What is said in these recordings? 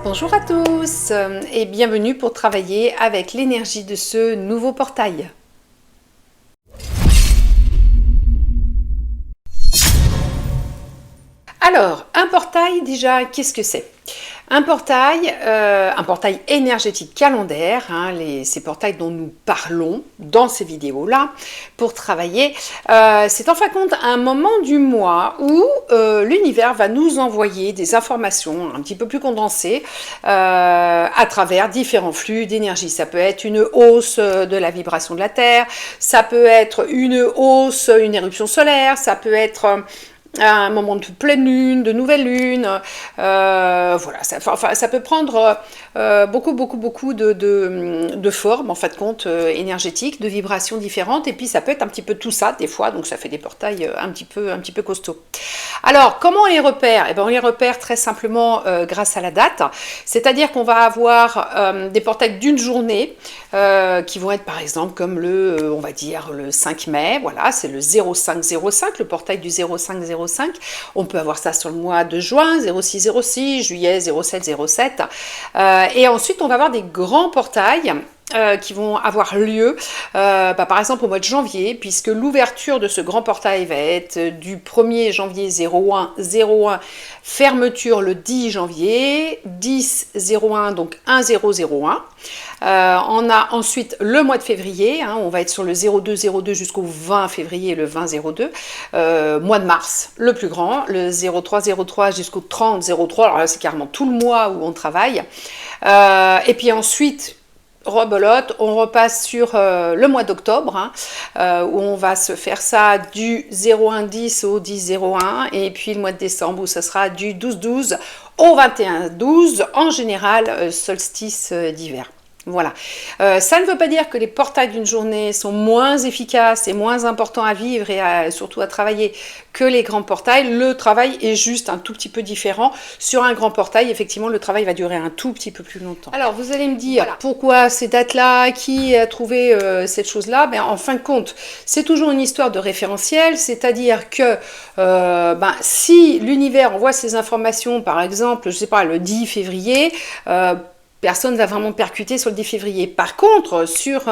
Bonjour à tous et bienvenue pour travailler avec l'énergie de ce nouveau portail. Alors, un portail déjà, qu'est-ce que c'est ? Un portail énergétique calendaire, ces portails dont nous parlons dans ces vidéos-là pour travailler, c'est en fin de compte un moment du mois où l'univers va nous envoyer des informations un petit peu plus condensées à travers différents flux d'énergie. Ça peut être une hausse de la vibration de la Terre, ça peut être une hausse, une éruption solaire, ça peut être un moment de pleine lune, de nouvelle lune, voilà, ça peut prendre beaucoup de formes en fin de compte énergétiques, de vibrations différentes, et puis ça peut être un petit peu tout ça des fois, donc ça fait des portails un petit peu costauds. Alors comment on les repère ? Eh bien, on les repère très simplement grâce à la date, c'est-à-dire qu'on va avoir des portails d'une journée qui vont être par exemple comme on va dire le 5 mai, voilà, c'est le 0505, le portail du 0505. On peut avoir ça sur le mois de juin, 0606, juillet 0707. Et ensuite, on va avoir des grands portails qui vont avoir lieu par exemple au mois de janvier, puisque l'ouverture de ce grand portail va être du 1er janvier 0101, fermeture le 10 janvier 1001, donc 1001. On a ensuite le mois de février, on va être sur le 0202 jusqu'au 20 février, le 2002. Mois de mars, le plus grand, le 0303 jusqu'au 3003, alors là c'est carrément tout le mois où on travaille. Et puis ensuite, rebelote, on repasse sur le mois d'octobre, où on va se faire ça du 0110 au 1001, et puis le mois de décembre où ça sera du 12-12 au 21-12, en général solstice d'hiver. Voilà. Ça ne veut pas dire que les portails d'une journée sont moins efficaces et moins importants à vivre et surtout à travailler que les grands portails. Le travail est juste un tout petit peu différent. Sur un grand portail, effectivement, le travail va durer un tout petit peu plus longtemps. Alors, vous allez me dire, voilà, pourquoi ces dates-là, qui a trouvé cette chose-là ? Ben, en fin de compte, c'est toujours une histoire de référentiel, c'est-à-dire que si l'univers envoie ces informations, par exemple, je sais pas, le 10 février, personne ne va vraiment percuter sur le 10 février. Par contre, sur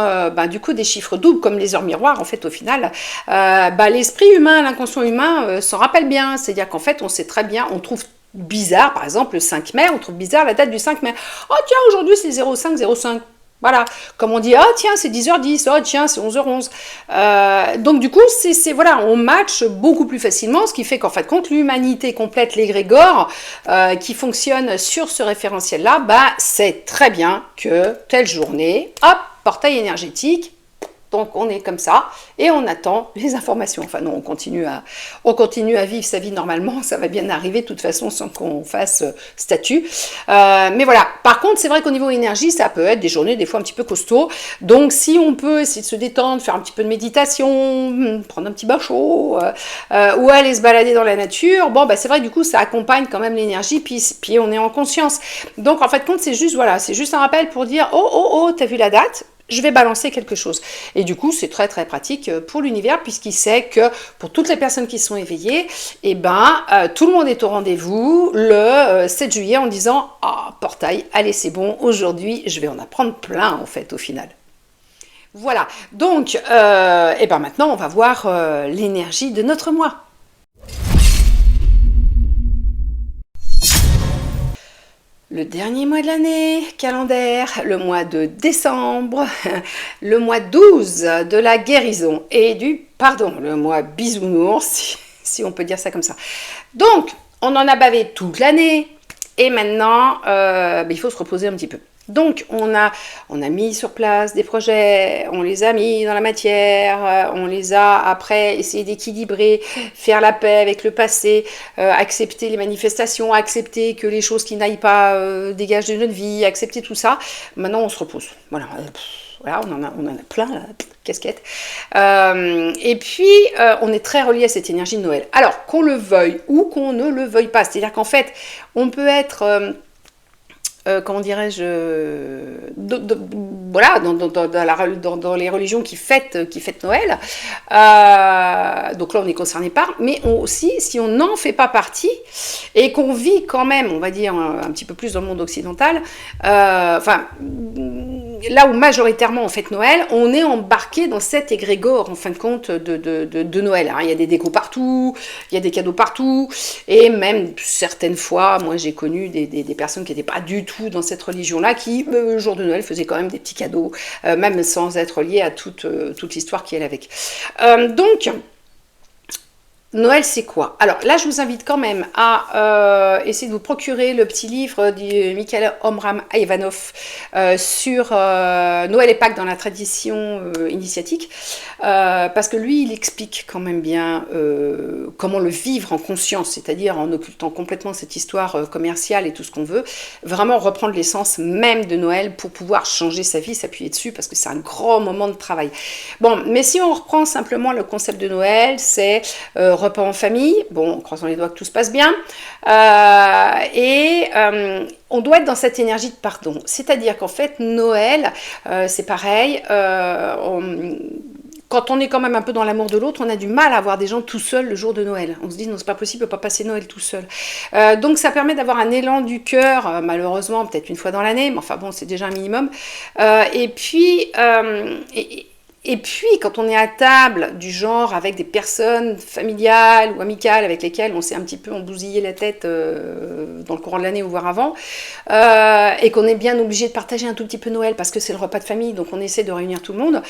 du coup des chiffres doubles comme les heures miroirs, en fait, au final, l'esprit humain, l'inconscient humain s'en rappelle bien. C'est-à-dire qu'en fait, on sait très bien, on trouve bizarre, par exemple, le 5 mai, on trouve bizarre la date du 5 mai. Oh tiens, aujourd'hui c'est 0505. Voilà, comme on dit, oh tiens, c'est 10h10, oh tiens, c'est 11h11. Donc du coup, voilà, on match beaucoup plus facilement, ce qui fait qu'en fait, compte l'humanité complète, l'égrégore, qui fonctionne sur ce référentiel-là, c'est très bien que telle journée, hop, portail énergétique. Donc on est comme ça et on attend les informations. Enfin non, on continue à vivre sa vie normalement, ça va bien arriver de toute façon sans qu'on fasse statut. Mais voilà, par contre c'est vrai qu'au niveau énergie, ça peut être des journées des fois un petit peu costauds. Donc si on peut essayer de se détendre, faire un petit peu de méditation, prendre un petit bain chaud, ou aller se balader dans la nature, c'est vrai que du coup ça accompagne quand même l'énergie, puis on est en conscience. Donc en fait compte c'est juste un rappel pour dire oh, t'as vu la date ? Je vais balancer quelque chose. Et du coup, c'est très très pratique pour l'univers puisqu'il sait que pour toutes les personnes qui sont éveillées, tout le monde est au rendez-vous le 7 juillet en disant « Ah, portail, allez c'est bon, aujourd'hui je vais en apprendre plein en fait au final ». Voilà, donc maintenant on va voir l'énergie de notre mois. Le dernier mois de l'année, calendaire, le mois de décembre, le mois 12 de la guérison et du pardon, le mois bisounours, si on peut dire ça comme ça. Donc, on en a bavé toute l'année et maintenant, il faut se reposer un petit peu. Donc, on a mis sur place des projets, on les a mis dans la matière, on les a après essayé d'équilibrer, faire la paix avec le passé, accepter les manifestations, accepter que les choses qui n'aillent pas dégagent de notre vie, accepter tout ça. Maintenant, on se repose. Voilà, on en a plein, la casquette. Et puis, on est très relié à cette énergie de Noël. Alors, qu'on le veuille ou qu'on ne le veuille pas, c'est-à-dire qu'en fait, on peut être comment dirais-je, voilà, dans les religions qui fêtent Noël. Donc là, on est concerné par, mais aussi, si on n'en fait pas partie et qu'on vit quand même, on va dire, un petit peu plus dans le monde occidental, enfin, là où majoritairement on fête Noël, on est embarqué dans cet égrégore, en fin de compte, de Noël. Alors, il y a des décos partout, il y a des cadeaux partout, et même certaines fois, moi j'ai connu des personnes qui n'étaient pas du tout dans cette religion-là, qui, le jour de Noël, faisaient quand même des petits cadeaux, même sans être liés à toute l'histoire qui est avec. Donc, Noël, c'est quoi? Alors là, je vous invite quand même à essayer de vous procurer le petit livre de Michael Omram Ivanov sur Noël et Pâques dans la tradition initiatique, parce que lui, il explique quand même bien comment le vivre en conscience, c'est-à-dire en occultant complètement cette histoire commerciale et tout ce qu'on veut, vraiment reprendre l'essence même de Noël pour pouvoir changer sa vie, s'appuyer dessus, parce que c'est un grand moment de travail. Bon, mais si on reprend simplement le concept de Noël, c'est repas en famille, bon, en croisant les doigts que tout se passe bien, on doit être dans cette énergie de pardon. C'est-à-dire qu'en fait, Noël, c'est pareil, quand on est quand même un peu dans l'amour de l'autre, on a du mal à avoir des gens tout seuls le jour de Noël. On se dit non, c'est pas possible, on peut pas passer Noël tout seul. Donc ça permet d'avoir un élan du cœur, malheureusement peut-être une fois dans l'année, mais enfin bon, c'est déjà un minimum. Et puis, quand on est à table, du genre avec des personnes familiales ou amicales avec lesquelles on s'est un petit peu embousilé la tête dans le courant de l'année ou voire avant, et qu'on est bien obligé de partager un tout petit peu Noël parce que c'est le repas de famille, donc on essaie de réunir tout le monde,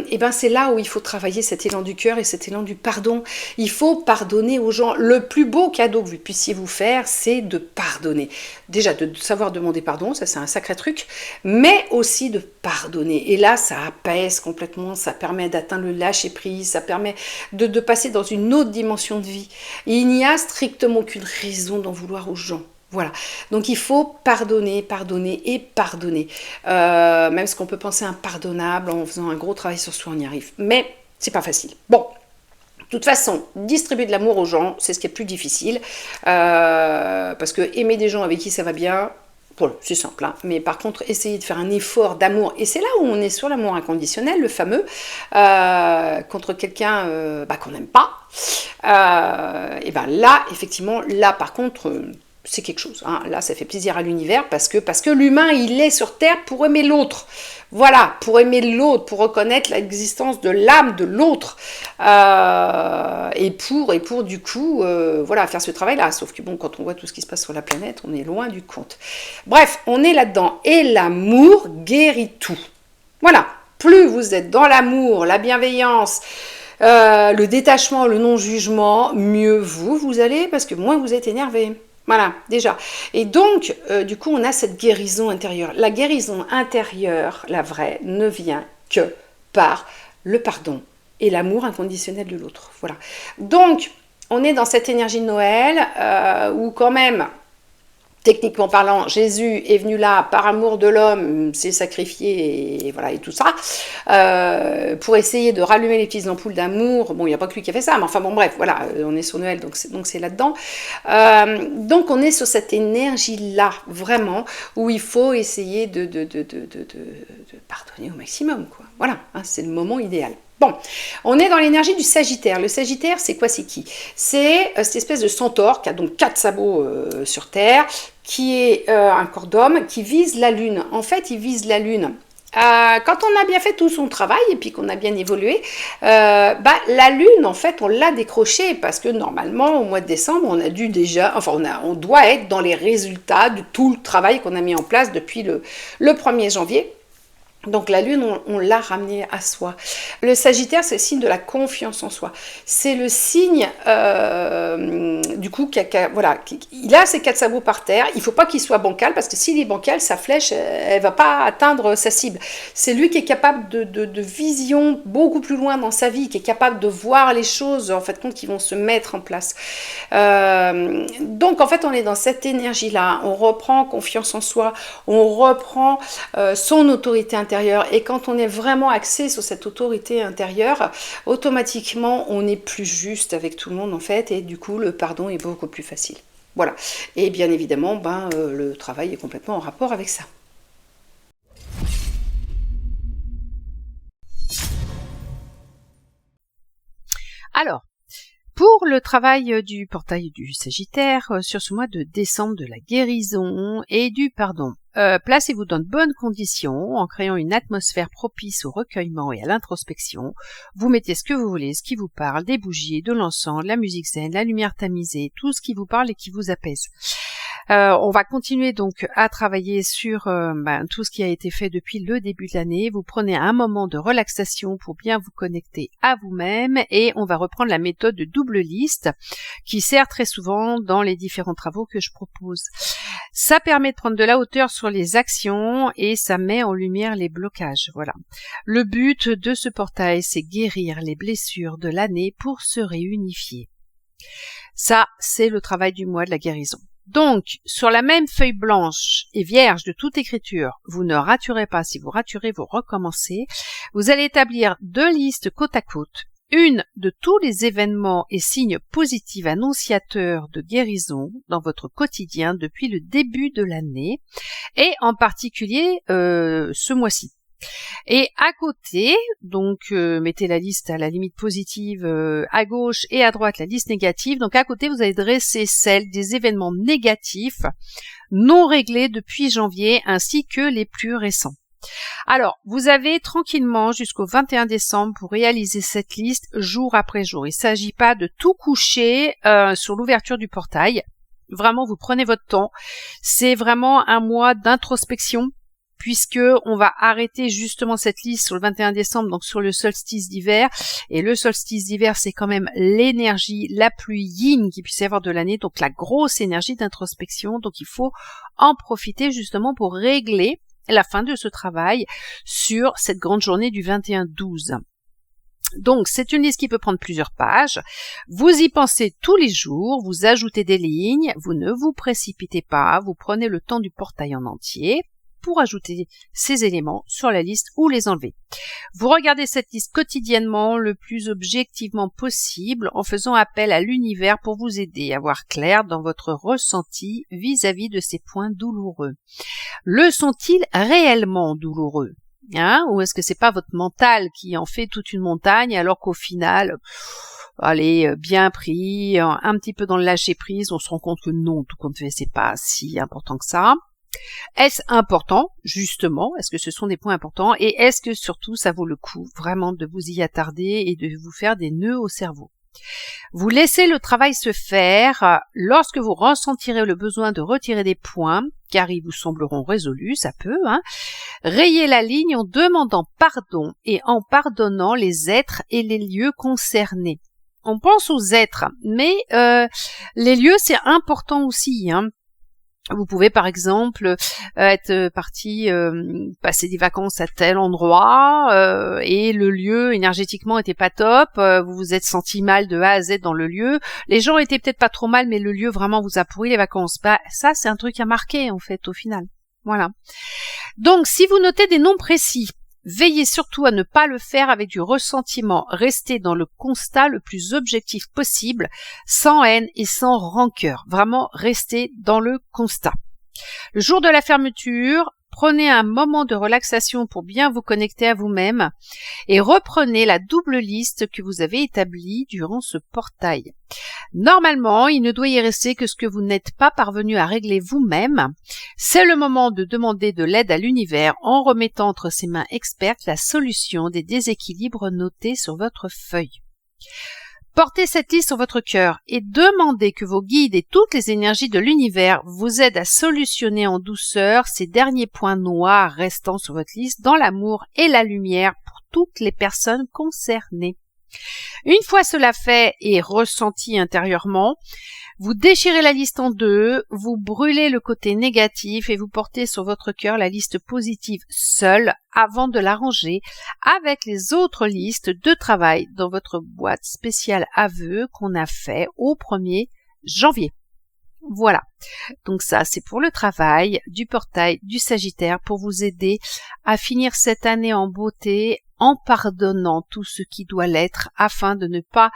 et ben c'est là où il faut travailler cet élan du cœur et cet élan du pardon. Il faut pardonner aux gens. Le plus beau cadeau que vous puissiez vous faire, c'est de pardonner. Déjà, de savoir demander pardon, ça c'est un sacré truc, mais aussi de pardonner. Et là, ça apaise complètement, ça permet d'atteindre le lâcher prise, ça permet de passer dans une autre dimension de vie. Et il n'y a strictement aucune raison d'en vouloir aux gens. Voilà, donc il faut pardonner, pardonner et pardonner. Même ce qu'on peut penser impardonnable, en faisant un gros travail sur soi, on y arrive. Mais c'est pas facile. Bon. De toute façon, distribuer de l'amour aux gens, c'est ce qui est plus difficile. Parce que aimer des gens avec qui ça va bien, bon, c'est simple, hein. Mais par contre, essayer de faire un effort d'amour, et c'est là où on est sur l'amour inconditionnel, le fameux, contre quelqu'un qu'on n'aime pas, et ben là, effectivement, là par contre, c'est quelque chose, hein. Là, ça fait plaisir à l'univers parce que l'humain, il est sur Terre pour aimer l'autre. Voilà, pour aimer l'autre, pour reconnaître l'existence de l'âme de l'autre, et pour du coup, voilà, faire ce travail-là. Sauf que bon, quand on voit tout ce qui se passe sur la planète, on est loin du compte. Bref, on est là-dedans. Et l'amour guérit tout. Voilà, plus vous êtes dans l'amour, la bienveillance, le détachement, le non-jugement, mieux vous allez, parce que moins vous êtes énervé. Voilà, déjà. Et donc, du coup, on a cette guérison intérieure. La guérison intérieure, la vraie, ne vient que par le pardon et l'amour inconditionnel de l'autre. Voilà. Donc, on est dans cette énergie de Noël où quand même, techniquement parlant, Jésus est venu là par amour de l'homme, s'est sacrifié et voilà et tout ça, pour essayer de rallumer les petites ampoules d'amour. Bon, il n'y a pas que lui qui a fait ça, mais enfin bon, bref, voilà, on est sur Noël, donc c'est là-dedans. Donc on est sur cette énergie-là, vraiment, où il faut essayer de pardonner au maximum, quoi. Voilà, hein, c'est le moment idéal. Bon, on est dans l'énergie du Sagittaire. Le Sagittaire, c'est quoi? C'est qui? C'est cette espèce de centaure qui a donc 4 sabots sur Terre, qui est un corps d'homme, qui vise la Lune. En fait, il vise la Lune. Quand on a bien fait tout son travail et puis qu'on a bien évolué, la Lune, en fait, on l'a décrochée parce que normalement, au mois de décembre, on a dû déjà, enfin, on doit être dans les résultats de tout le travail qu'on a mis en place depuis le 1er janvier. Donc la Lune, on l'a ramené à soi. Le Sagittaire, c'est le signe de la confiance en soi. C'est le signe, du coup, voilà, il a ses 4 sabots par terre. Il ne faut pas qu'il soit bancal, parce que s'il est bancal, sa flèche, elle ne va pas atteindre sa cible. C'est lui qui est capable de vision beaucoup plus loin dans sa vie, qui est capable de voir les choses, en fait, qui vont se mettre en place. Donc, en fait, on est dans cette énergie-là. On reprend confiance en soi. On reprend son autorité intérieure. Et quand on est vraiment axé sur cette autorité intérieure, automatiquement, on est plus juste avec tout le monde, en fait. Et du coup, le pardon est beaucoup plus facile. Voilà. Et bien évidemment, le travail est complètement en rapport avec ça. Alors, pour le travail du portail du Sagittaire, sur ce mois de décembre de la guérison et du pardon, placez-vous dans de bonnes conditions en créant une atmosphère propice au recueillement et à l'introspection. Vous mettez ce que vous voulez, ce qui vous parle, des bougies, de l'encens, de la musique zen, la lumière tamisée, tout ce qui vous parle et qui vous apaise. On va continuer donc à travailler sur tout ce qui a été fait depuis le début de l'année. Vous prenez un moment de relaxation pour bien vous connecter à vous-même et on va reprendre la méthode de double liste qui sert très souvent dans les différents travaux que je propose. Ça permet de prendre de la hauteur sur les actions et ça met en lumière les blocages. Voilà. Le but de ce portail, c'est guérir les blessures de l'année pour se réunifier. Ça, c'est le travail du mois de la guérison. Donc, sur la même feuille blanche et vierge de toute écriture, vous ne raturez pas. Si vous raturez, vous recommencez. Vous allez établir 2 listes côte à côte. Une de tous les événements et signes positifs annonciateurs de guérison dans votre quotidien depuis le début de l'année et en particulier ce mois-ci. Et à côté, donc mettez la liste à la limite positive à gauche et à droite la liste négative. Donc à côté, vous allez dresser celle des événements négatifs non réglés depuis janvier ainsi que les plus récents. Alors, vous avez tranquillement jusqu'au 21 décembre pour réaliser cette liste jour après jour. Il ne s'agit pas de tout coucher sur l'ouverture du portail. Vraiment, vous prenez votre temps. C'est vraiment un mois d'introspection, puisque on va arrêter justement cette liste sur le 21 décembre, donc sur le solstice d'hiver. Et le solstice d'hiver, c'est quand même l'énergie la plus yin qu'il puisse y avoir de l'année, donc la grosse énergie d'introspection. Donc il faut en profiter justement pour régler la fin de ce travail sur cette grande journée du 21-12. Donc, c'est une liste qui peut prendre plusieurs pages. Vous y pensez tous les jours, vous ajoutez des lignes, vous ne vous précipitez pas, vous prenez le temps du portail en entier pour ajouter ces éléments sur la liste ou les enlever. Vous regardez cette liste quotidiennement le plus objectivement possible en faisant appel à l'univers pour vous aider à voir clair dans votre ressenti vis-à-vis de ces points douloureux. Le sont-ils réellement douloureux ? Ou est-ce que c'est pas votre mental qui en fait toute une montagne alors qu'au final, allez, bien pris, un petit peu dans le lâcher prise, on se rend compte que non, tout compte fait, c'est pas si important que ça. Est-ce important, justement? Est-ce que ce sont des points importants? Et est-ce que surtout ça vaut le coup vraiment de vous y attarder et de vous faire des nœuds au cerveau? Vous laissez le travail se faire lorsque vous ressentirez le besoin de retirer des points, car ils vous sembleront résolus, ça peut. Rayez la ligne en demandant pardon et en pardonnant les êtres et les lieux concernés. On pense aux êtres, mais les lieux, c'est important aussi. Vous pouvez par exemple être parti passer des vacances à tel endroit et le lieu énergétiquement était pas top, vous vous êtes senti mal de A à Z dans le lieu, les gens étaient peut-être pas trop mal mais le lieu vraiment vous a pourri les vacances. Ça c'est un truc à marquer en fait au final. Voilà. Donc si vous notez des noms précis, veillez surtout à ne pas le faire avec du ressentiment. Restez dans le constat le plus objectif possible, sans haine et sans rancœur. Vraiment, restez dans le constat. Le jour de la fermeture, prenez un moment de relaxation pour bien vous connecter à vous-même et reprenez la double liste que vous avez établie durant ce portail. Normalement, il ne doit y rester que ce que vous n'êtes pas parvenu à régler vous-même. C'est le moment de demander de l'aide à l'univers en remettant entre ses mains expertes la solution des déséquilibres notés sur votre feuille. Portez cette liste sur votre cœur et demandez que vos guides et toutes les énergies de l'univers vous aident à solutionner en douceur ces derniers points noirs restant sur votre liste dans l'amour et la lumière pour toutes les personnes concernées. Une fois cela fait et ressenti intérieurement, vous déchirez la liste en deux, vous brûlez le côté négatif et vous portez sur votre cœur la liste positive seule avant de la ranger avec les autres listes de travail dans votre boîte spéciale à vœux qu'on a fait au 1er janvier. Voilà. Donc ça, c'est pour le travail du portail du Sagittaire pour vous aider à finir cette année en beauté en pardonnant tout ce qui doit l'être afin de ne pas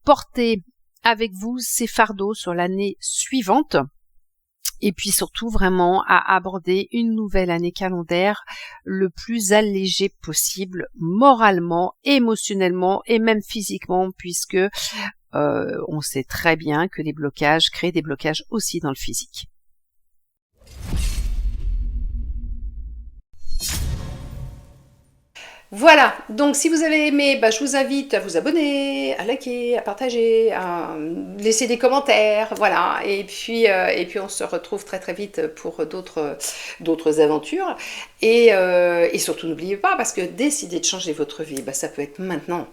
porter avec vous ces fardeaux sur l'année suivante. Et puis surtout vraiment à aborder une nouvelle année calendaire le plus allégé possible, moralement, émotionnellement et même physiquement, puisque on sait très bien que les blocages créent des blocages aussi dans le physique. Voilà, donc si vous avez aimé, je vous invite à vous abonner, à liker, à partager, à laisser des commentaires, voilà. Et puis on se retrouve très très vite pour d'autres aventures. Et surtout n'oubliez pas, parce que décider de changer votre vie, ça peut être maintenant.